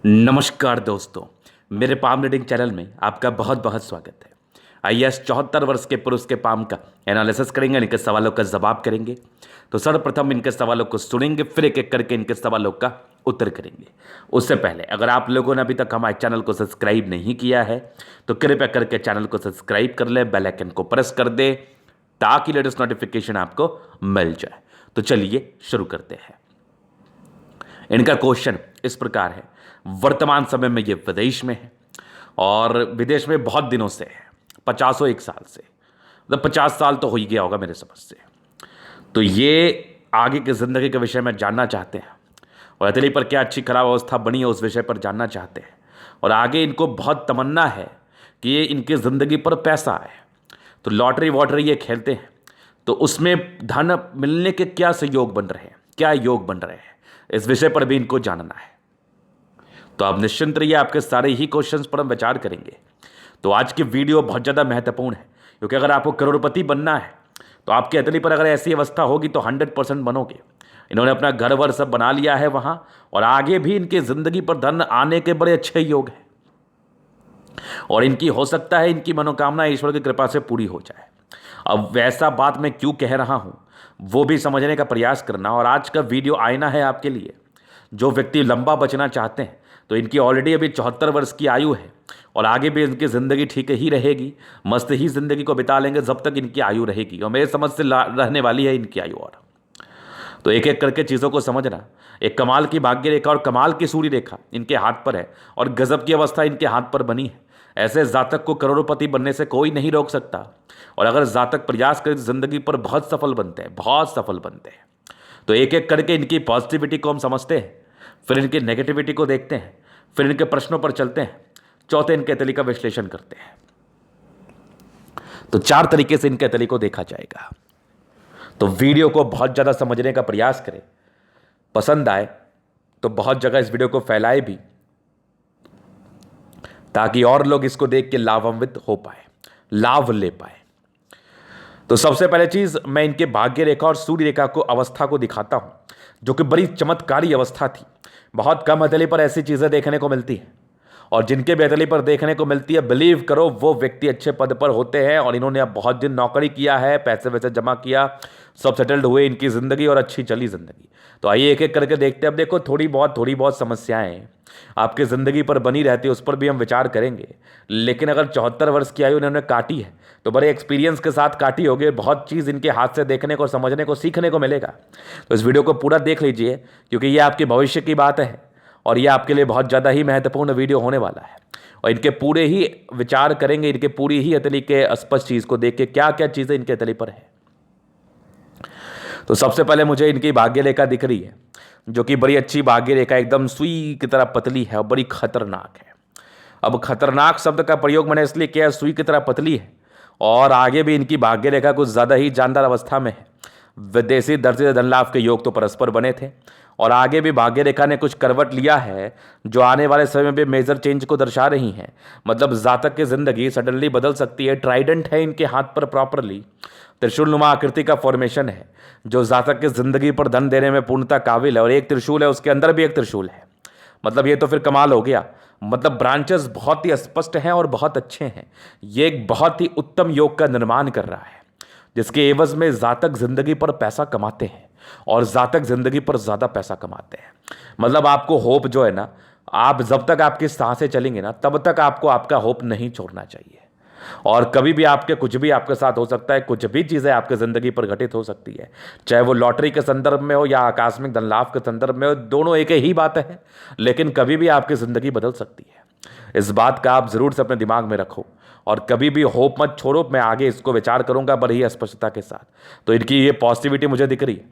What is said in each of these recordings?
नमस्कार दोस्तों, मेरे पाम रीडिंग चैनल में आपका बहुत बहुत स्वागत है। आईएएस 74 वर्ष के पुरुष के पाम का एनालिसिस करेंगे, इनके सवालों का जवाब करेंगे। तो सर्वप्रथम इनके सवालों को सुनेंगे, फिर एक एक करके इनके सवालों का उत्तर करेंगे। उससे पहले अगर आप लोगों ने अभी तक हमारे चैनल को सब्सक्राइब नहीं किया है तो कृपया करके चैनल को सब्सक्राइब कर ले, बेल आइकन को प्रेस कर दे ताकि लेटेस्ट नोटिफिकेशन आपको मिल जाए। तो चलिए शुरू करते हैं। इनका क्वेश्चन इस प्रकार है, वर्तमान समय में ये विदेश में है और विदेश में बहुत दिनों से है, 50 साल से, मतलब 50 साल तो हो ही गया होगा मेरे समझ से। तो ये आगे की ज़िंदगी के विषय में जानना चाहते हैं और अतली पर क्या अच्छी खराब अवस्था बनी है उस विषय पर जानना चाहते हैं। और आगे इनको बहुत तमन्ना है कि ये इनकी ज़िंदगी पर पैसा आए, तो लॉटरी वॉटरी ये खेलते हैं, तो उसमें धन मिलने के क्या सहयोग बन रहे हैं, क्या योग बन रहे हैं, इस विषय पर भी इनको जानना है। तो आप निश्चिंत रहिए, आपके सारे ही क्वेश्चंस पर हम विचार करेंगे। तो आज की वीडियो बहुत ज़्यादा महत्वपूर्ण है, क्योंकि अगर आपको करोड़पति बनना है तो आपकी अतली पर अगर ऐसी अवस्था होगी तो 100% बनोगे। इन्होंने अपना घर वर सब बना लिया है वहाँ, और आगे भी इनकी ज़िंदगी पर धन आने के बड़े अच्छे योग हैं और इनकी हो सकता है इनकी मनोकामना ईश्वर की कृपा से पूरी हो जाए। अब वैसा बात मैं क्यों कह रहा हूँ वो भी समझने का प्रयास करना, और आज का वीडियो आईना है आपके लिए। जो व्यक्ति लंबा बचना चाहते हैं तो इनकी ऑलरेडी अभी 74 वर्ष की आयु है और आगे भी इनकी ज़िंदगी ठीक ही रहेगी, मस्त ही ज़िंदगी को बिता लेंगे जब तक इनकी आयु रहेगी, और मेरे समझ से रहने वाली है इनकी आयु। और तो एक एक करके चीज़ों को समझना। एक कमाल की भाग्य रेखा और कमाल की सूर्य रेखा इनके हाथ पर है और गजब की अवस्था इनके हाथ पर बनी है। ऐसे जातक को करोड़पति बनने से कोई नहीं रोक सकता, और अगर जातक प्रयास करे तो जिंदगी पर बहुत सफल बनते हैं, बहुत सफल बनते हैं। तो एक एक करके इनकी पॉजिटिविटी को हम समझते हैं, फिर इनकी नेगेटिविटी को देखते हैं, फिर इनके प्रश्नों पर चलते हैं, चौथे इनके तली का विश्लेषण करते हैं। तो 4 तरीके से इनके तली को देखा जाएगा। तो वीडियो को बहुत ज़्यादा समझने का प्रयास करें, पसंद आए तो बहुत जगह इस वीडियो को फैलाए भी, ताकि और लोग इसको देख के लाभान्वित हो पाए, लाभ ले पाए। तो सबसे पहले चीज मैं इनके भाग्य रेखा और सूर्य रेखा को अवस्था को दिखाता हूं, जो कि बड़ी चमत्कारी अवस्था थी। बहुत कम हथेली पर ऐसी चीजें देखने को मिलती हैं, और जिनके भी हथेली पर देखने को मिलती है, बिलीव करो वो व्यक्ति अच्छे पद पर होते हैं, और इन्होंने अब बहुत दिन नौकरी किया है, पैसे वैसे जमा किया, सब सेटल्ड हुए इनकी ज़िंदगी और अच्छी चली ज़िंदगी। तो आइए एक एक करके देखते हैं। अब देखो थोड़ी बहुत समस्याएं आपकी ज़िंदगी पर बनी रहती है, उस पर भी हम विचार करेंगे। लेकिन अगर 74 वर्ष की आयु इन्होंने काटी है तो बड़े एक्सपीरियंस के साथ काटी होगी, बहुत चीज़ इनके हाथ से देखने को, समझने को, सीखने को मिलेगा। तो इस वीडियो को पूरा देख लीजिए, क्योंकि ये आपके भविष्य की बात है और ये आपके लिए बहुत ज़्यादा ही महत्वपूर्ण वीडियो होने वाला है। और इनके पूरे ही विचार करेंगे, इनके पूरी ही हथेली के स्पष्ट चीज़ को देख के क्या क्या चीज़ें इनके हथेली पर है। तो सबसे पहले मुझे इनकी भाग्य रेखा दिख रही है, जो कि बड़ी अच्छी भाग्य रेखा, एकदम सुई की तरह पतली है और बड़ी खतरनाक है। अब खतरनाक शब्द का प्रयोग मैंने इसलिए किया, सुई की तरह पतली है और आगे भी इनकी भाग्य रेखा कुछ ज़्यादा ही जानदार अवस्था में है। विदेशी दर्जे से धन लाभ के योग तो परस्पर बने थे, और आगे भी भाग्य रेखा ने कुछ करवट लिया है जो आने वाले समय में भी मेजर चेंज को दर्शा रही हैं। मतलब जातक की जिंदगी सडनली बदल सकती है। ट्राइडेंट है इनके हाथ पर, प्रॉपरली त्रिशूल नुमा आकृति का फॉर्मेशन है, जो जातक की जिंदगी पर धन देने में पूर्णतः काबिल है। और एक त्रिशूल है, उसके अंदर भी एक त्रिशूल है, मतलब ये तो फिर कमाल हो गया। मतलब ब्रांचेस बहुत ही स्पष्ट हैं और बहुत अच्छे हैं। ये एक बहुत ही उत्तम योग का निर्माण कर रहा है, जिसके एवज में जातक जिंदगी पर पैसा कमाते हैं और जातक जिंदगी पर ज़्यादा पैसा कमाते हैं। मतलब आपको होप जो है ना, आप जब तक आपकी सांसें चलेंगे ना तब तक आपको आपका होप नहीं छोड़ना चाहिए। और कभी भी आपके कुछ भी आपके साथ हो सकता है, कुछ भी चीज़ें आपके ज़िंदगी पर घटित हो सकती है, चाहे वो लॉटरी के संदर्भ में हो या आकस्मिक धन लाभ के संदर्भ में हो, दोनों एक ही बात है, लेकिन कभी भी आपकी ज़िंदगी बदल सकती है। इस बात का आप ज़रूर से अपने दिमाग में रखो और कभी भी होप मत छोड़ो। मैं आगे इसको विचार करूंगा बड़ी स्पष्टता के साथ। तो इनकी ये पॉजिटिविटी मुझे दिख रही है।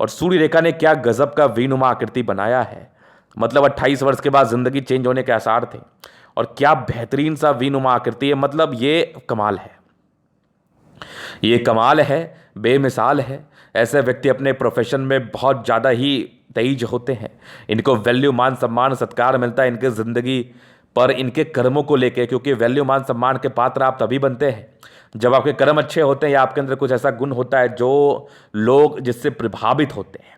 और सूर्य रेखा ने क्या गजब का वीनुमा आकृति बनाया है, मतलब 28 वर्ष के बाद ज़िंदगी चेंज होने के आसार थे, और क्या बेहतरीन सा वीनुमा आकृति है। मतलब ये कमाल है, ये कमाल है, बेमिसाल है। ऐसे व्यक्ति अपने प्रोफेशन में बहुत ज़्यादा ही तेज होते हैं, इनको वैल्यू, मान सम्मान, सत्कार मिलता है इनके ज़िंदगी पर इनके कर्मों को लेके, क्योंकि वैल्यू, मान सम्मान के पात्र आप तभी बनते हैं जब आपके कर्म अच्छे होते हैं या आपके अंदर कुछ ऐसा गुण होता है जो लोग जिससे प्रभावित होते हैं।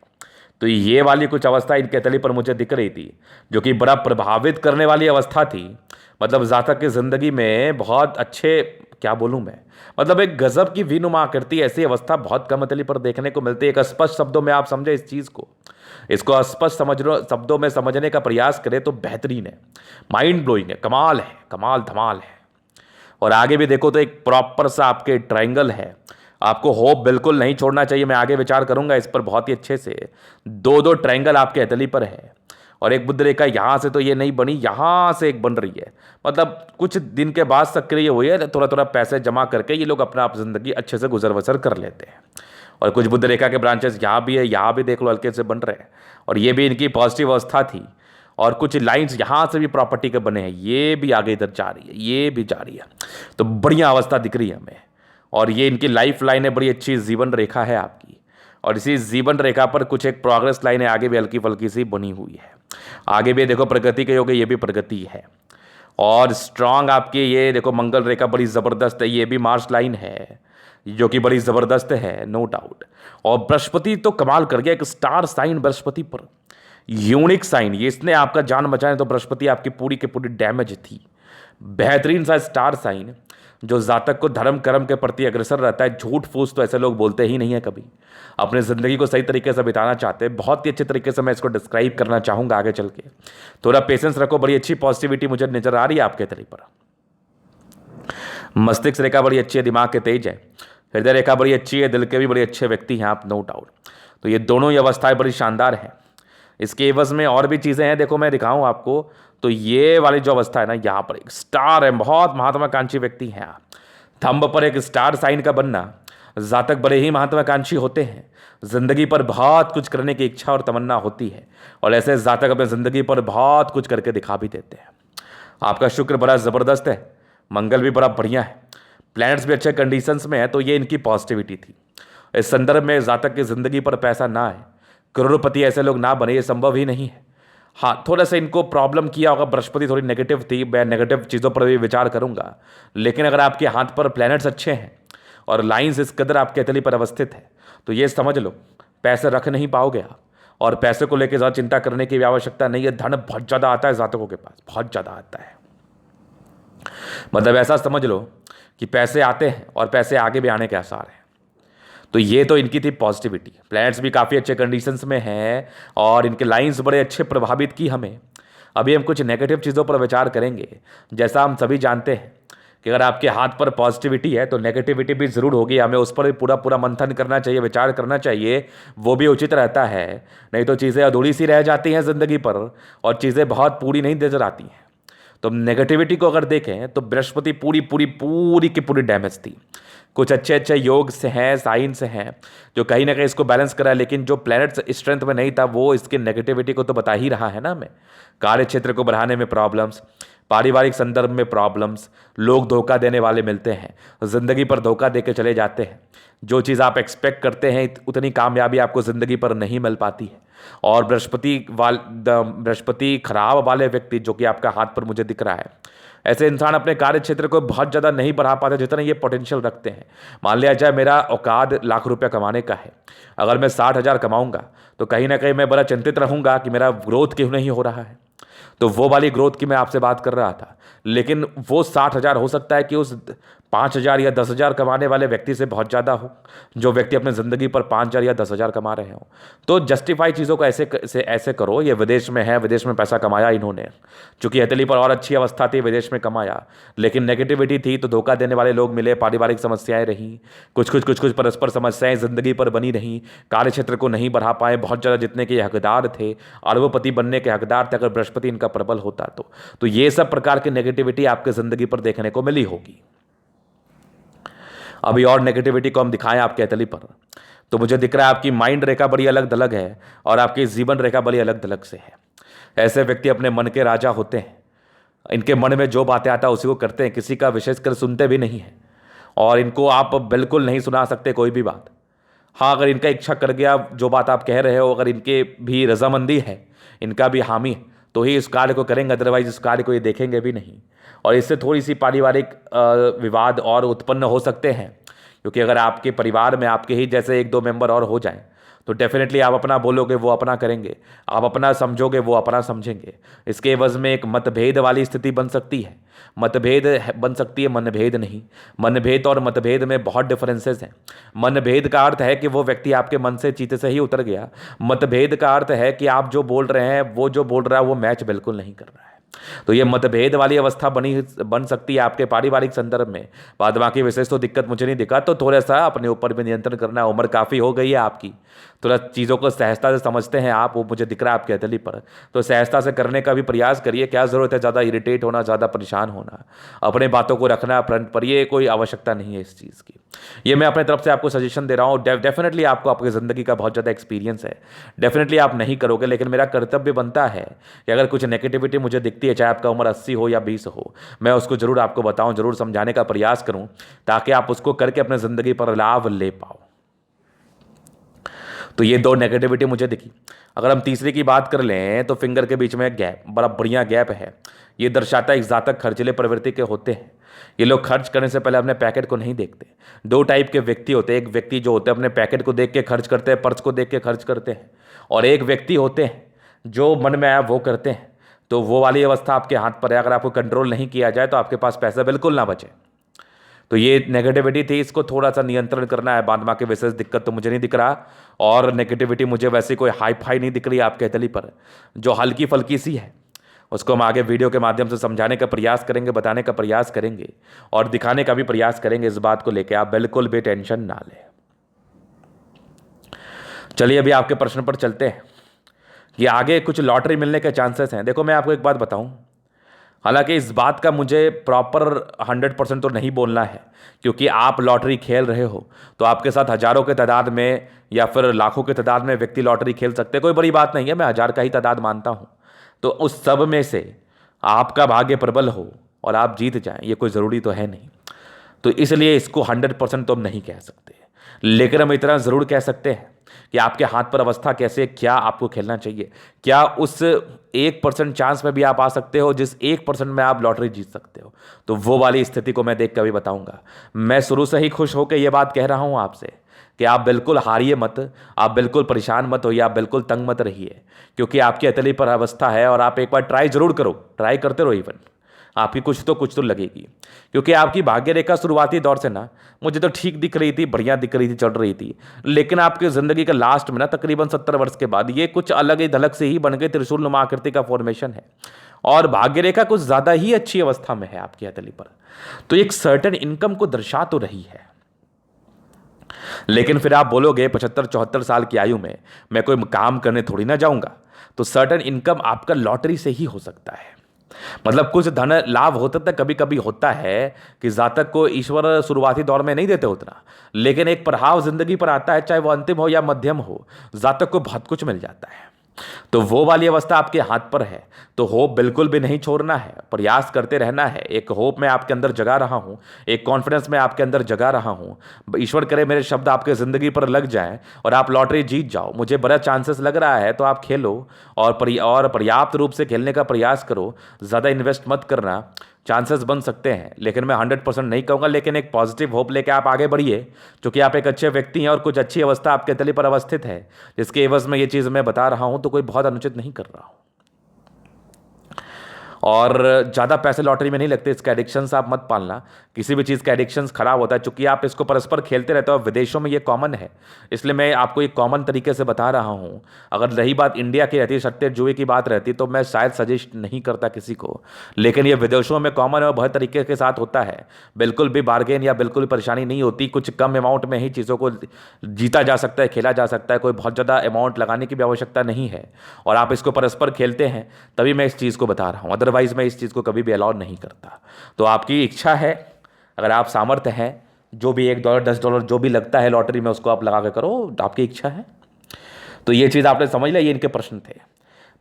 तो ये वाली कुछ अवस्था इनके तली पर मुझे दिख रही थी, जो कि बड़ा प्रभावित करने वाली अवस्था थी। मतलब जातक की ज़िंदगी में बहुत अच्छे, क्या बोलूँ मैं, मतलब एक गजब की विनुमा करती ऐसी अवस्था बहुत कम तली पर देखने को मिलती है। एक स्पष्ट शब्दों में आप समझे इस चीज़ को, इसको स्पष्ट शब्दों में समझने का प्रयास करें तो बेहतरीन है, माइंड ब्लोइंग है, कमाल है, कमाल धमाल है। और आगे भी देखो तो एक प्रॉपर सा आपके ट्रायंगल है। आपको होप बिल्कुल नहीं छोड़ना चाहिए, मैं आगे विचार करूंगा इस पर बहुत ही अच्छे से। दो दो ट्रायंगल आपके हथेली पर है और एक बुध रेखा यहाँ से तो ये नहीं बनी, यहाँ से एक बन रही है। मतलब कुछ दिन के बाद सक्रिय हुई है, थोड़ा थोड़ा पैसे जमा करके ये लोग अपना आप जिंदगी अच्छे से गुजर बसर कर लेते हैं। और कुछ बुध रेखा के ब्रांचेस यहाँ भी है, यहाँ भी देख लो हल्के से बन रहे हैं, और ये भी इनकी पॉजिटिव अवस्था थी। और कुछ लाइंस यहाँ से भी प्रॉपर्टी के बने हैं, ये भी आगे इधर जा रही है, ये भी जा रही है। तो बढ़िया अवस्था दिख रही है हमें। और ये इनकी लाइफ लाइन है, बड़ी अच्छी जीवन रेखा है आपकी। और इसी जीवन रेखा पर कुछ एक प्रोग्रेस लाइन है आगे भी हल्की फल्की सी बनी हुई है। आगे भी देखो प्रगति के योग है, ये भी प्रगति है। और स्ट्रांग आपकी ये देखो मंगल रेखा बड़ी ज़बरदस्त है, ये भी मार्च लाइन है जो कि बड़ी ज़बरदस्त है, नो डाउट। और बृहस्पति तो कमाल कर गया, एक स्टार साइन बृहस्पति पर, यूनिक साइन। ये इसने आपका जान बचाने तो बृहस्पति आपकी पूरी की पूरी डैमेज थी। बेहतरीन सा स्टार साइन जो जातक को धर्म कर्म के प्रति अग्रसर रहता है। झूठ फूस तो ऐसे लोग बोलते ही नहीं है कभी, अपने ज़िंदगी को सही तरीके से बिताना चाहते हैं। बहुत ही अच्छे तरीके से मैं इसको डिस्क्राइब करना चाहूँगा आगे चल के। थोड़ा पेशेंस रखो, बड़ी अच्छी पॉजिटिविटी मुझे नजर आ रही है आपके तरीके पर। मस्तिष्क रेखा बड़ी अच्छी है, दिमाग के तेज है, हृदय रेखा बड़ी अच्छी है, दिल के भी बड़े अच्छे व्यक्ति हैं आप, नो डाउट। तो ये दोनों ही अवस्थाएं बड़ी शानदार हैं। इसके एवज में और भी चीज़ें हैं, देखो मैं दिखाऊं आपको। तो ये वाली जो अवस्था है ना, यहाँ पर एक स्टार है, बहुत महत्वाकांक्षी व्यक्ति हैं आप। थंब पर एक स्टार साइन का बनना, जातक बड़े ही महत्वाकांक्षी होते हैं, जिंदगी पर बहुत कुछ करने की इच्छा और तमन्ना होती है, और ऐसे जातक अपने जिंदगी पर बहुत कुछ करके दिखा भी देते हैं। आपका शुक्र बड़ा ज़बरदस्त है, मंगल भी बड़ा बढ़िया है, प्लैनेट्स भी अच्छे कंडीशंस में है। तो ये इनकी पॉजिटिविटी थी। इस संदर्भ में जातक की जिंदगी पर पैसा ना आए, करोड़पति ऐसे लोग ना बने, ये संभव ही नहीं है। हाँ, थोड़ा सा इनको प्रॉब्लम किया होगा, बृहस्पति थोड़ी नेगेटिव थी, मैं नेगेटिव चीज़ों पर भी विचार करूंगा। लेकिन अगर आपके हाथ पर प्लैनेट्स अच्छे हैं और लाइंस इस कदर आपके हथेली पर अवस्थित है, तो ये समझ लो पैसे रख नहीं पाओगे आप। और पैसे को लेकर ज़्यादा चिंता करने की भी आवश्यकता नहीं है। धन बहुत ज़्यादा आता है जातकों के पास, बहुत ज़्यादा आता है। मतलब ऐसा समझ लो कि पैसे आते हैं और पैसे आगे भी आने के आसार हैं। तो ये तो इनकी थी पॉजिटिविटी। प्लैनेट्स भी काफ़ी अच्छे कंडीशंस में हैं और इनके लाइंस बड़े अच्छे प्रभावित की हमें। अभी हम कुछ नेगेटिव चीज़ों पर विचार करेंगे। जैसा हम सभी जानते हैं कि अगर आपके हाथ पर पॉजिटिविटी है तो नेगेटिविटी भी ज़रूर होगी, हमें उस पर भी पूरा पूरा मंथन करना चाहिए, विचार करना चाहिए, वो भी उचित रहता है। नहीं तो चीज़ें अधूरी सी रह जाती हैं ज़िंदगी पर और चीज़ें बहुत पूरी नहीं नजर आती हैं। तो नेगेटिविटी को अगर देखें तो बृहस्पति पूरी पूरी पूरी की पूरी डैमेज थी। कुछ अच्छे अच्छे योग से हैं, साइन से हैं जो कहीं ना कहीं इसको बैलेंस करा, लेकिन जो प्लैनेट्स स्ट्रेंथ में नहीं था वो इसकी नेगेटिविटी को तो बता ही रहा है ना हमें। कार्य क्षेत्र को बढ़ाने में प्रॉब्लम्स, पारिवारिक संदर्भ में प्रॉब्लम्स, लोग धोखा देने वाले मिलते हैं, ज़िंदगी पर धोखा दे के चले जाते हैं। जो चीज़ आप एक्सपेक्ट करते हैं उतनी कामयाबी आपको ज़िंदगी पर नहीं मिल पाती है। और बृहस्पति खराब वाले व्यक्ति जो कि आपका हाथ पर मुझे दिख रहा है, ऐसे इंसान अपने कार्य क्षेत्र को बहुत ज़्यादा नहीं बढ़ा पाते जितना ये पोटेंशियल रखते हैं। मान लिया जाए मेरा औकात लाख रुपया कमाने का है, अगर मैं 60,000 कमाऊंगा तो कहीं ना कहीं मैं बड़ा चिंतित रहूंगा कि मेरा ग्रोथ क्यों नहीं हो रहा है। तो वो वाली ग्रोथ की मैं आपसे बात कर रहा था। लेकिन वो 60,000 हो सकता है कि उस 5,000 या 10,000 कमाने वाले व्यक्ति से बहुत ज़्यादा हो, जो व्यक्ति अपने ज़िंदगी पर 5,000 या 10,000 कमा रहे हो। तो जस्टिफाई चीज़ों को ऐसे करो, ये विदेश में है, विदेश में पैसा कमाया इन्होंने, चूंकि हथेली पर और अच्छी अवस्था थी, विदेश में कमाया, लेकिन नेगेटिविटी थी तो धोखा देने वाले लोग मिले, पारिवारिक समस्याएं रहीं, कुछ परस्पर समस्याएं ज़िंदगी पर बनी रहीं, कार्य क्षेत्र को नहीं बढ़ा पाए, बहुत ज़्यादा जितने के हकदार थे, अरबपति बनने के हकदार थे, अगर बृहस्पति इनका प्रबल होता तो ये सब प्रकार की नेगेटिविटी आपके ज़िंदगी पर देखने को मिली होगी। अभी और नेगेटिविटी को हम दिखाएं आपके हथेली पर, तो मुझे दिख रहा है आपकी माइंड रेखा बड़ी अलग थलग है और आपकी जीवन रेखा बड़ी अलग थलग से है। ऐसे व्यक्ति अपने मन के राजा होते हैं, इनके मन में जो बातें आता है उसी को करते हैं, किसी का विशेषकर सुनते भी नहीं है और इनको आप बिल्कुल नहीं सुना सकते कोई भी बात। हाँ, अगर इनका इच्छा कर गया जो बात आप कह रहे हो, अगर इनके भी रजामंदी है, इनका भी हामी है, तो ही इस कार्य को करेंगे, अदरवाइज इस कार्य को ये देखेंगे भी नहीं। और इससे थोड़ी सी पारिवारिक विवाद और उत्पन्न हो सकते हैं, क्योंकि अगर आपके परिवार में आपके ही जैसे 1-2 मेंबर और हो जाएं तो डेफिनेटली आप अपना बोलोगे वो अपना करेंगे, आप अपना समझोगे वो अपना समझेंगे। इसके एवज में एक मतभेद वाली स्थिति बन सकती है, बन सकती है, मनभेद नहीं। मनभेद और मतभेद में बहुत डिफरेंसेस हैं। मनभेद का अर्थ है कि वो व्यक्ति आपके मन से चित्त से ही उतर गया। मतभेद का अर्थ है कि आप जो बोल रहे हैं, वो जो बोल रहा है वो मैच बिल्कुल नहीं कर रहा है। तो ये मतभेद वाली अवस्था बन सकती है आपके पारिवारिक संदर्भ में। बाद बाकी विशेष तो दिक्कत मुझे नहीं दिखा। तो थोड़ा सा अपने ऊपर भी नियंत्रण करना है। उम्र काफ़ी हो गई है आपकी, थोड़ा चीज़ों को सहजता से समझते हैं आप, वो मुझे दिख रहा है आपके हथेली पर। तो सहजता से करने का भी प्रयास करिए। क्या ज़रूरत है ज़्यादा इरिटेट होना, ज़्यादा परेशान होना। अपने बातों को रखना फ्रंट पर, ये कोई आवश्यकता नहीं है इस चीज़ की। ये मैं अपने तरफ से आपको सजेशन दे रहा हूँ। डेफिनेटली आपको आपकी ज़िंदगी का बहुत ज़्यादा एक्सपीरियंस है, डेफिनेटली आप नहीं करोगे, लेकिन मेरा कर्तव्य बनता है कि अगर कुछ नेगेटिविटी मुझे दिखती है, चाहे आपका उम्र 80 हो या 20 हो, मैं उसको ज़रूर आपको बताऊं, ज़रूर समझाने का प्रयास करूं, ताकि आप उसको करके अपने ज़िंदगी पर लाभ ले पाओ। तो ये 2 नेगेटिविटी मुझे दिखी। अगर हम तीसरी की बात कर लें तो फिंगर के बीच में एक गैप, बड़ा बढ़िया गैप है। ये दर्शाता है एक जातक खर्चीले प्रवृत्ति के होते हैं। ये लोग खर्च करने से पहले अपने पैकेट को नहीं देखते। 2 टाइप के व्यक्ति होते हैं। एक व्यक्ति जो होते हैं अपने पैकेट को देख के खर्च करते हैं, पर्स को देख के खर्च करते हैं, और एक व्यक्ति होते हैं जो मन में आया वो करते हैं। तो वो वाली अवस्था आपके हाथ पर है। अगर आपको कंट्रोल नहीं किया जाए तो आपके पास पैसा बिल्कुल ना बचे। तो ये नेगेटिविटी थी, इसको थोड़ा सा नियंत्रण करना है। बाद बाकी विशेष दिक्कत तो मुझे नहीं दिख रहा, और नेगेटिविटी मुझे वैसे कोई हाई फाई नहीं दिख रही आपके हथेली पर। जो हल्की फल्की सी है उसको हम आगे वीडियो के माध्यम से समझाने का प्रयास करेंगे, बताने का प्रयास करेंगे, और दिखाने का भी प्रयास करेंगे। इस बात को लेकर आप बिल्कुल भी टेंशन ना लें। चलिए अभी आपके प्रश्न पर चलते हैं कि आगे कुछ लॉटरी मिलने के चांसेस हैं। देखो मैं आपको एक बात बताऊं, हालांकि इस बात का मुझे प्रॉपर 100% तो नहीं बोलना है, क्योंकि आप लॉटरी खेल रहे हो तो आपके साथ हजारों के तादाद में या फिर लाखों के तादाद में व्यक्ति लॉटरी खेल सकते हैं। कोई बड़ी बात नहीं है, मैं 1000 का ही तादाद मानता हूं। तो उस सब में से आपका भाग्य प्रबल हो और आप जीत जाएं, ये कोई ज़रूरी तो है नहीं। तो इसलिए इसको 100% तो हम नहीं कह सकते, लेकिन हम इतना ज़रूर कह सकते हैं कि आपके हाथ पर अवस्था कैसे, क्या आपको खेलना चाहिए। क्या उस 1% चांस में भी आप आ सकते हो जिस 1% में आप लॉटरी जीत सकते हो? तो वो वाली स्थिति को मैं देख कर भी बताऊंगा। मैं शुरू से ही खुश होकर यह बात कह रहा हूं आपसे कि आप बिल्कुल हारिए मत, आप बिल्कुल परेशान मत होइए, आप बिल्कुल तंग मत रहिए, क्योंकि आपकी हथेली पर अवस्था है। और आप एक बार ट्राई जरूर करो, ट्राई करते रहो, इवन आपकी कुछ तो लगेगी। क्योंकि आपकी भाग्य रेखा शुरुआती दौर से ना मुझे तो ठीक दिख रही थी, बढ़िया दिख रही थी, चल रही थी। लेकिन आपकी ज़िंदगी के लास्ट में ना तकरीबन 70 वर्ष के बाद ये कुछ अलग ही धलक से ही बन गई, त्रिशूल नुमा आकृति का फॉर्मेशन है, और भाग्य रेखा कुछ ज़्यादा ही अच्छी अवस्था में है आपकी हथेली पर। तो एक सर्टेन इनकम को दर्शा तो रही है। लेकिन फिर आप बोलोगे 75-74 साल की आयु में मैं कोई काम करने थोड़ी ना जाऊंगा। तो सर्टेन इनकम आपका लॉटरी से ही हो सकता है। मतलब कुछ धन लाभ होता था, कभी कभी होता है कि जातक को ईश्वर शुरुआती दौर में नहीं देते उतना, लेकिन एक प्रभाव जिंदगी पर आता है, चाहे वो अंतिम हो या मध्यम हो, जातक को बहुत कुछ मिल जाता है। तो वो वाली अवस्था आपके हाथ पर है। तो होप बिल्कुल भी नहीं छोड़ना है, प्रयास करते रहना है। एक होप मैं आपके अंदर जगा रहा हूं, एक कॉन्फिडेंस मैं आपके अंदर जगा रहा हूं। ईश्वर करे मेरे शब्द आपके ज़िंदगी पर लग जाएं और आप लॉटरी जीत जाओ। मुझे बड़ा चांसेस लग रहा है, तो आप खेलो और पर्याप्त रूप से खेलने का प्रयास करो। ज़्यादा इन्वेस्ट मत करना, चांसेस बन सकते हैं, लेकिन मैं 100% नहीं कहूँगा। लेकिन एक पॉजिटिव होप लेके आप आगे बढ़िए, क्योंकि आप एक अच्छे व्यक्ति हैं और कुछ अच्छी अवस्था आपके तले पर अवस्थित है, जिसके एवज में ये चीज़ मैं बता रहा हूँ। तो कोई बहुत अनुचित नहीं कर रहा हूँ, और ज़्यादा पैसे लॉटरी में नहीं लगते। इसका एडिक्शंस आप मत पालना, किसी भी चीज़ का एडिक्शंस खराब होता है। चूंकि आप इसको परस्पर खेलते रहते हो, विदेशों में ये कॉमन है, इसलिए मैं आपको एक कॉमन तरीके से बता रहा हूँ। अगर रही बात इंडिया की रहती, सट्टे जुए की बात रहती, तो मैं शायद सजेस्ट नहीं करता किसी को। लेकिन ये विदेशों में कॉमन है और बहुत तरीके के साथ होता है। बिल्कुल भी बार्गेन या बिल्कुल भी परेशानी नहीं होती। कुछ कम अमाउंट में ही चीज़ों को जीता जा सकता है, खेला जा सकता है। कोई बहुत ज़्यादा अमाउंट लगाने की भी आवश्यकता नहीं है, और आप इसको परस्पर खेलते हैं, तभी मैं इस चीज़ को बता रहा हूँ। अदरवाइज मैं इस चीज़ को कभी भी अलाउ नहीं करता। तो आपकी इच्छा है, अगर आप सामर्थ्य हैं, जो भी $1 $10 जो भी लगता है लॉटरी में, उसको आप लगा के करो, आपकी इच्छा है। तो ये चीज़ आपने समझ लिया, ये इनके प्रश्न थे।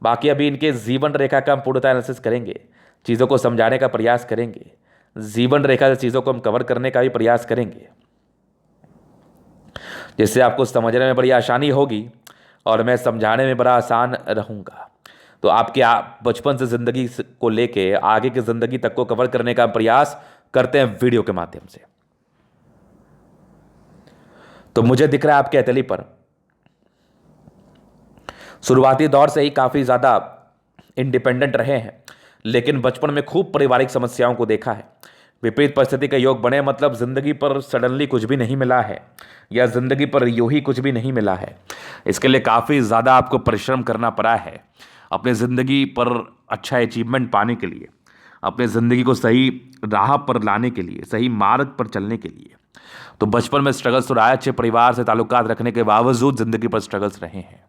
बाकी अभी इनके जीवन रेखा का हम पूर्णतः एनालिसिस करेंगे, चीज़ों को समझाने का प्रयास करेंगे, जीवन रेखा से चीज़ों को हम कवर करने का भी प्रयास करेंगे, जिससे आपको समझने में बड़ी आसानी होगी और मैं समझाने में बड़ा आसान रहूँगा। तो आपके बचपन से ज़िंदगी को लेके आगे की ज़िंदगी तक को कवर करने का प्रयास करते हैं वीडियो के माध्यम से। तो मुझे दिख रहा है आपके हथेली पर शुरुआती दौर से ही काफ़ी ज़्यादा इंडिपेंडेंट रहे हैं, लेकिन बचपन में खूब पारिवारिक समस्याओं को देखा है। विपरीत परिस्थिति का योग बने मतलब ज़िंदगी पर सडनली कुछ भी नहीं मिला है, या ज़िंदगी पर यूं ही कुछ भी नहीं मिला है। इसके लिए काफ़ी ज़्यादा आपको परिश्रम करना पड़ा है अपने ज़िंदगी पर अच्छा अचीवमेंट पाने के लिए, अपने ज़िंदगी को सही राह पर लाने के लिए, सही मार्ग पर चलने के लिए। तो बचपन में स्ट्रगल्स तो रहा है, अच्छे परिवार से ताल्लुकात रखने के बावजूद ज़िंदगी पर स्ट्रगल्स रहे हैं।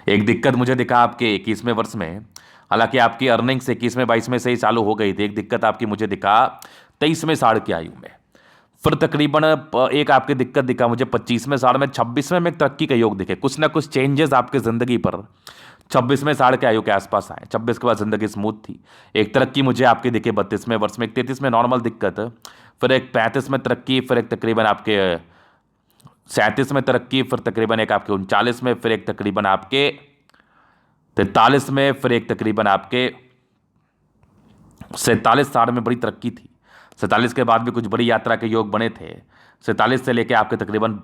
एक दिक्कत मुझे दिखा आपके 21वें वर्ष में, हालांकि आपकी अर्निंग्स 21वें 22वें से ही चालू हो गई थी। एक दिक्कत आपकी मुझे दिखा 23वें साल की आयु में, फिर तकरीबन एक आपकी दिक्कत दिखा मुझे 25वें साल में, 26वें में एक तरक्की का योग दिखे। कुछ ना कुछ चेंजेस आपकी ज़िंदगी पर 26वें साल के आयु के आसपास आए। 26 के बाद ज़िंदगी स्मूथ थी। एक तरक्की मुझे आपकी दिखे 32वें वर्ष में, एक 33 में नॉर्मल दिक्कत, फिर एक 35 में तरक्की, फिर एक तकरीबन आपके 37 में तरक्की, फिर तकरीबन एक आपके 39 में, फिर एक तकरीबन आपके 43 में, फिर एक तकरीबन आपके 47 साल में बड़ी तरक्की थी। 47 के बाद भी कुछ बड़ी यात्रा के योग बने थे। 47 से लेके आपके तकरीबन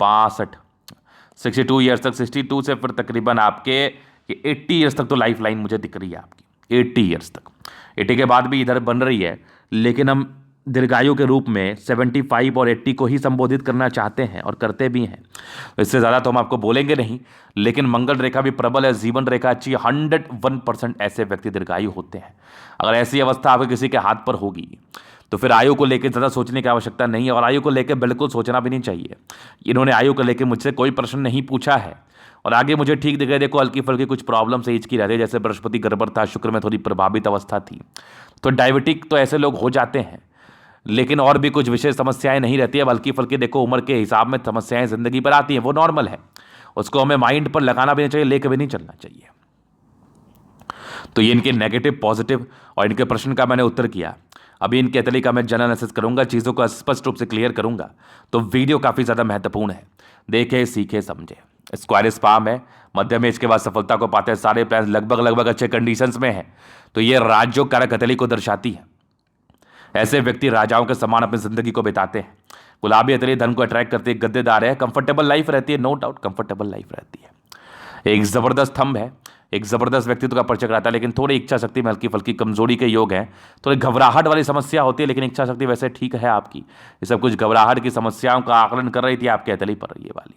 62 ईयर्स तक, 62 से फिर तकरीबन आपके 80 ईयर्स तक तो लाइफ लाइन मुझे दिख रही है आपकी, 80 ईयर्स तक। 80 के बाद भी इधर बन रही है, लेकिन हम दीर्घायु के रूप में 75 और 80 को ही संबोधित करना चाहते हैं और करते भी हैं। इससे ज़्यादा तो हम आपको बोलेंगे नहीं, लेकिन मंगल रेखा भी प्रबल है, जीवन रेखा अच्छी, 101% ऐसे व्यक्ति दीर्घायु होते हैं। अगर ऐसी अवस्था आपके किसी के हाथ पर होगी तो फिर आयु को लेकर ज़्यादा सोचने की आवश्यकता नहीं है, और आयु को लेकर बिल्कुल सोचना भी नहीं चाहिए। इन्होंने आयु को लेकर मुझसे कोई प्रश्न नहीं पूछा है, और आगे मुझे ठीक दिख रहा है। देखो हल्की फुल्की कुछ प्रॉब्लम से एज की रहती है, जैसे बृहस्पति गड़बड़ था, शुक्र में थोड़ी प्रभावित अवस्था थी, तो डायबिटिक तो ऐसे लोग हो जाते हैं, लेकिन और भी कुछ विशेष समस्याएं नहीं रहती है। हल्की फुल्की देखो उम्र के हिसाब में समस्याएं जिंदगी पर आती हैं, वो नॉर्मल है, उसको हमें माइंड पर लगाना भी नहीं चाहिए, लेकर भी नहीं चलना चाहिए। तो ये इनके नेगेटिव पॉजिटिव और इनके प्रश्न का मैंने उत्तर किया। अभी इनके अतली का मैं जनरल एनालिसिस करूंगा, चीज़ों को स्पष्ट रूप से क्लियर करूंगा। तो वीडियो काफ़ी ज़्यादा महत्वपूर्ण है, देखे सीखे समझे। स्क्वायर स्पाम है, मध्यम एज के बाद सफलता को पाते हैं, सारे प्लान लगभग अच्छे कंडीशंस में है। तो ये राजयोग कारक अतली को दर्शाती है। ऐसे व्यक्ति राजाओं के समान अपनी जिंदगी को बिताते हैं। गुलाबी अतली धन को अट्रैक्ट करती है, गद्देदार है, कंफर्टेबल लाइफ रहती है, नो डाउट कंफर्टेबल लाइफ रहती है। एक जबरदस्त थंब है, एक जबरदस्त व्यक्तित्व का परिचय कराता है, लेकिन थोड़ी इच्छा शक्ति में हल्की फुल्की कमजोरी के योग हैं। थोड़ी घबराहट वाली समस्या होती है, लेकिन इच्छा शक्ति वैसे ठीक है आपकी। ये सब कुछ घबराहट की समस्याओं का आकलन कर रही थी आपके अतली पर ये वाली।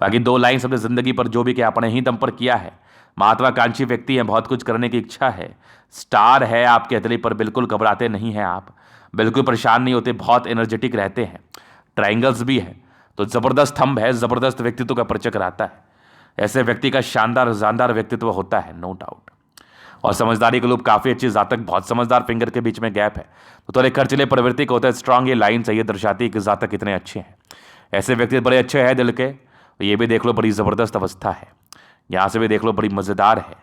बाकी 2 लाइन अपनी जिंदगी पर जो भी किया अपने ही दम पर किया है। महत्वाकांक्षी व्यक्ति हैं, बहुत कुछ करने की इच्छा है, स्टार है आपके अतली पर, बिल्कुल घबराते नहीं हैं आप, बिल्कुल परेशान नहीं होते, बहुत एनर्जेटिक रहते हैं। ट्राइंगल्स भी है, तो जबरदस्त थंब है, जबरदस्त व्यक्तित्व का परिचय कराता है। ऐसे व्यक्ति का शानदार व्यक्तित्व होता है, नो डाउट। और समझदारी के लोग काफ़ी अच्छी जातक, बहुत समझदार, फिंगर के बीच में गैप है, तो थोड़े खर्चीले प्रवृत्ति का होता है। स्ट्रांग ये लाइन चाहिए दर्शाती है कि जातक कितने अच्छे हैं। ऐसे व्यक्ति बड़े अच्छे हैं दिल के, तो ये भी देख लो बड़ी ज़बरदस्त अवस्था है। यहाँ से भी देख लो बड़ी मज़ेदार है।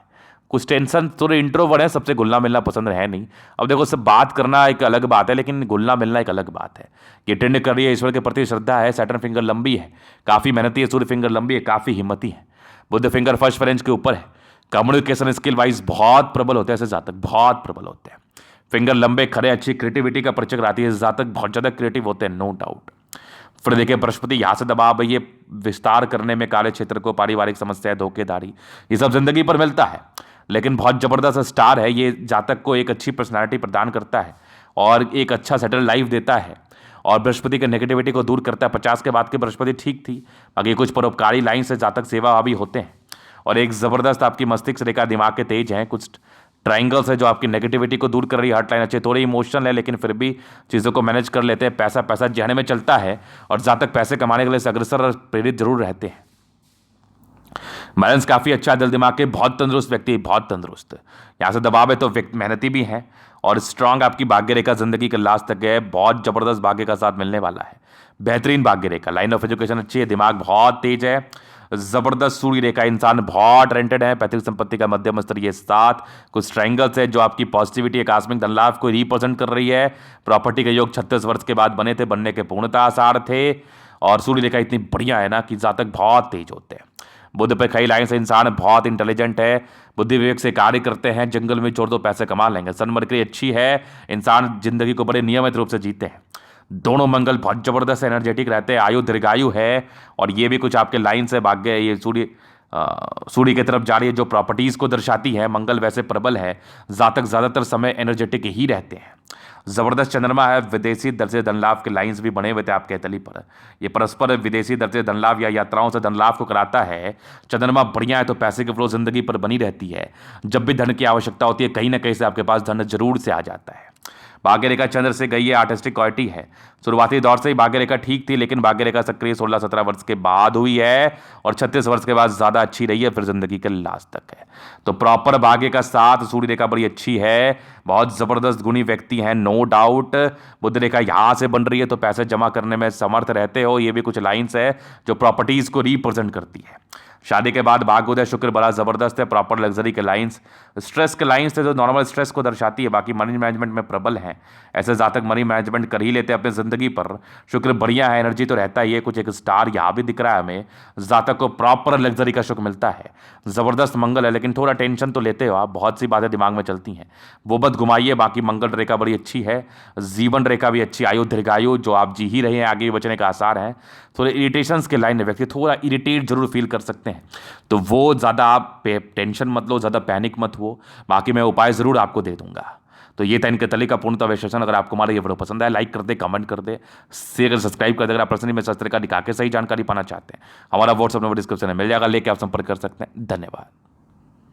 कुछ टेंशन, थोड़े इंट्रोवर्ट है, सबसे घुलना मिलना पसंद है नहीं। अब देखो सब बात करना एक अलग बात है, लेकिन घुलना मिलना एक अलग बात है। ये टेंड कर रही है, ईश्वर के प्रति श्रद्धा है, सैटर्न फिंगर लंबी है, काफ़ी मेहनती है, सूर्य फिंगर लंबी है, काफ़ी हिम्मती है, बुध फिंगर फर्स्ट फ्रेंच के ऊपर है। कम्युनिकेशन स्किल वाइज बहुत प्रबल होते हैं ऐसे जातक, बहुत प्रबल होते हैं। फिंगर लंबे खड़े, अच्छी क्रिएटिविटी का परिचय कराती है, जातक बहुत ज़्यादा क्रिएटिव होते हैं, नो डाउट। फिर देखिए बृहस्पति यहाँ से दबाव, ये विस्तार करने में, कार्य क्षेत्र को, पारिवारिक समस्या, धोखेधारी, ये सब जिंदगी पर मिलता है, लेकिन बहुत जबरदस्त स्टार है। ये जातक को एक अच्छी पर्सनालिटी प्रदान करता है और एक अच्छा सेटल लाइफ देता है, और बृहस्पति के नेगेटिविटी को दूर करता है। 50 के बाद की बृहस्पति ठीक थी, बाकी कुछ परोपकारी लाइन से जातक सेवा भी होते हैं। और एक ज़बरदस्त आपकी मस्तिष्क रेखा, दिमाग के तेज हैं, कुछ ट्राइंगल्स है जो आपकी नेगेटिविटी को दूर कर रही है। हार्ट लाइन अच्छे, थोड़ी इमोशनल है, लेकिन फिर भी चीज़ों को मैनेज कर लेते हैं। पैसा जहने में चलता है, और जातक पैसे कमाने के लिए अग्रसर और प्रेरित जरूर रहते हैं। बैलेंस काफ़ी अच्छा, दिल दिमाग के बहुत तंदुरुस्त व्यक्ति, बहुत तंदुरुस्त। यहाँ से दबाव है तो मेहनती भी हैं, और स्ट्रांग आपकी भाग्य रेखा जिंदगी के लास्ट तक है, बहुत जबरदस्त भाग्य का साथ मिलने वाला है, बेहतरीन भाग्य रेखा। लाइन ऑफ एजुकेशन अच्छी है, दिमाग बहुत तेज है, जबरदस्त सूर्य रेखा, इंसान बहुत टैलेंटेड है। पैतृक संपत्ति का मध्यम स्तर ये 7, कुछ ट्राइंगल्स है जो आपकी पॉजिटिविटी, आकस्मिक धन लाभ को रिप्रेजेंट कर रही है। प्रॉपर्टी के योग 36 वर्ष के बाद बने थे, बनने के पूर्णता आसार थे, और सूर्य रेखा इतनी बढ़िया है ना कि जातक बहुत तेज होते हैं। बुद्ध पे कई लाइन से इंसान बहुत इंटेलिजेंट है, बुद्धि विवेक से कार्य करते हैं, जंगल में छोड़ दो पैसे कमा लेंगे। सन मरकरी अच्छी है, इंसान जिंदगी को बड़े नियमित रूप से जीते हैं। दोनों मंगल बहुत जबरदस्त एनर्जेटिक रहते हैं, आयु दीर्घायु है, और ये भी कुछ आपके लाइन से भाग्य, ये सूर्य सूर्य की तरफ जा रही है, जो प्रॉपर्टीज़ को दर्शाती है। मंगल वैसे प्रबल है, जातक ज़्यादातर समय एनर्जेटिक ही रहते हैं। ज़बरदस्त चंद्रमा है, विदेशी दर से धन लाभ के लाइंस भी बने हुए थे आपके तली पर। ये परस्पर विदेशी दर से धन लाभ या यात्राओं से धन लाभ को कराता है। चंद्रमा बढ़िया है तो पैसे की फ्लो जिंदगी पर बनी रहती है। जब भी धन की आवश्यकता होती है कहीं ना कहीं से आपके पास धन जरूर से आ जाता है। भाग्य रेखा चंद्र से गई है, आर्टिस्टिक क्वालिटी है। शुरुआती दौर से ही भाग्य रेखा ठीक थी, लेकिन भाग्य रेखा सक्रिय 16-17 वर्ष के बाद हुई है और 36 वर्ष के बाद ज़्यादा अच्छी रही है, फिर जिंदगी के लास्ट तक है। तो प्रॉपर भाग्य का साथ, सूर्य रेखा बड़ी अच्छी है, बहुत ज़बरदस्त गुणी व्यक्ति हैं, नो डाउट। बुध रेखा यहाँ से बन रही है तो पैसे जमा करने में समर्थ रहते हो, ये भी कुछ लाइन्स है जो प्रॉपर्टीज़ को रिप्रेजेंट करती है। शादी के बाद भाग्योदय शुक्र बड़ा जबरदस्त है, प्रॉपर लग्जरी के लाइंस, स्ट्रेस के लाइंस थे जो नॉर्मल स्ट्रेस को दर्शाती है। बाकी मनी मैनेजमेंट में प्रबल है, ऐसे जातक मनी मैनेजमेंट कर ही लेते हैं अपनी जिंदगी पर। शुक्र बढ़िया है, एनर्जी तो रहता ही है, कुछ एक स्टार यहाँ भी दिख रहा है हमें। जातक को प्रॉपर लग्जरी का सुख मिलता है, जबरदस्त मंगल है, लेकिन थोड़ा टेंशन तो लेते हो आप, बहुत सी बातें दिमाग में चलती हैं, वो मत घुमाइए। बाकी मंगल रेखा बड़ी अच्छी है, जीवन रेखा भी अच्छी, आयु दीर्घायु जो आप जी ही रहे हैं, आगे बचने का आसार है। थोड़े इरिटेशंस के लाइन में व्यक्ति थोड़ा इरिटेट जरूर फील कर सकते हैं, तो वो ज़्यादा आप टेंशन मत लो, ज़्यादा पैनिक मत हो। बाकी मैं उपाय ज़रूर आपको दे दूंगा। तो ये था इनके तले का पूर्णतः विश्लेषण। अगर आपको हमारा ये वीडियो पसंद आया, लाइक कर दे, कमेंट कर दे, शेयर सब्सक्राइब कर दे। अगर आप पर्सनली में शास्त्र का दिखा के सही जानकारी पाना चाहते हैं, हमारा व्हाट्सअप नंबर डिस्क्रिप्शन में मिल जाएगा, लेके आप संपर्क कर सकते हैं। धन्यवाद।